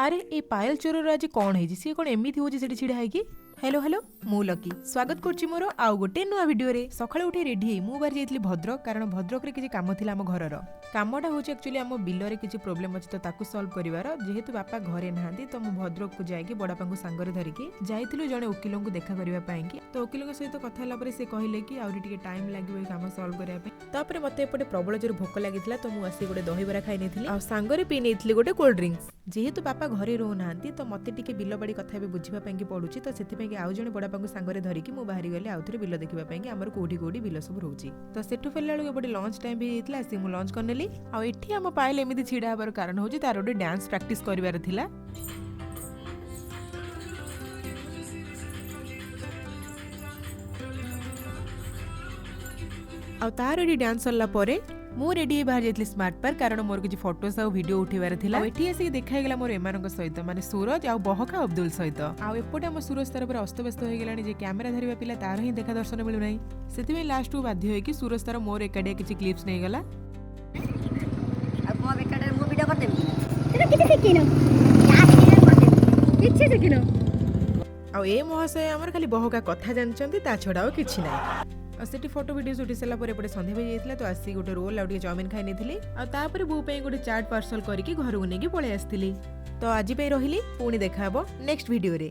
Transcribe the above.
ଆରେ ଏ ପାୟଲ ଚୋରର ଆଜି କଣ ହେଇଛି? ସିଏ କଣ ଏମିତି ହଉଛି ସେଠି ଛିଡା ହେଇକି? हेलो हेलो मु लकी स्वागत करुच्ची मोर आउ गोटे नुआ भिडियो रे सकाळु उठी रेडी हे मु बाहर जाइतली भद्रक कारण भद्रक रे किछि काम थिला हम घरर कामटा होची एक्चुअली हम बिल रे किछि प्रॉब्लम अछि तो ताकू सॉल्व करिवार जेहेतु बापा घरे नाहांती तो मु भद्रक को जाई कि बडापा को सांगरे धरि कि जाइतिलु जणे वकील को देखा करिवा पई कि तो वकील के सहित कथा हला परे से कहिले कि आउरी टिके टाइम लागिबो ए काम सॉल्व करिया पई तापरे मते एपटे प्रबल जोर भोक लागितला तो मु आसी गोटे दही बरा खाइ नेथिली आ सांगरे पी नेथिली गोटे कोल्ड ड्रिंक्स जेहेतु बापा घरे रहू नाहांती तो मते टिके बिल बाडी कथा बे बुझिबा पई कि पडुची तो सेति पई कि आउ जणे बडापा सांगरे धरिकी मु बाहरी गले आउथरे बिल देखिबा पई कि हमर कोठी कोठी बिल सब रहउची तो सेठु फेला लगे बडे लंच टाइम भी हेतला से मु लंच करनेली आ एठी हम पाइल एमिति छिडा हबर कारण होची तार ओडे डांस प्रैक्टिस करिवार थिला आ तार एडी डांस सरला परे मु रेडी बाहर जाइतली स्मार्ट पार्क कारण मोर किछि फोटोस आ वीडियो उठेबार थिला एठी आसी देखाइ गेला मोर एमानक सहित माने सूरज आ बहका अब्दुल सहित आ एपोटे हम सूरज तार पर अस्त व्यस्त होई गेलानी जे कैमरा धरिबा पिला तार ही देखा दर्शन मिलु नै सेति में लास्ट को बाध्य होई कि सूरज तार मोर एकाडे किछि क्लिप्स नै गेला अब मो एकाडे मु वीडियो कर देबी तेरा किछि सिखिनो किछि सिखिनो आ ए महाशय हमर खाली बहका कथा जानचंती ता छडाओ किछि नै आ सेठी फोटो वीडियो उठी सारा पर संध्या भी जाइतला तो आसी गोटे रोल आ चाउमिन खाई नेथिली आ तापर बो पे गोटे चाट पार्सल करके घर को नेकी पळे आस्थिली तो आज पे रहिली पुणी देखा हबो नेक्स्ट वीडियो रे।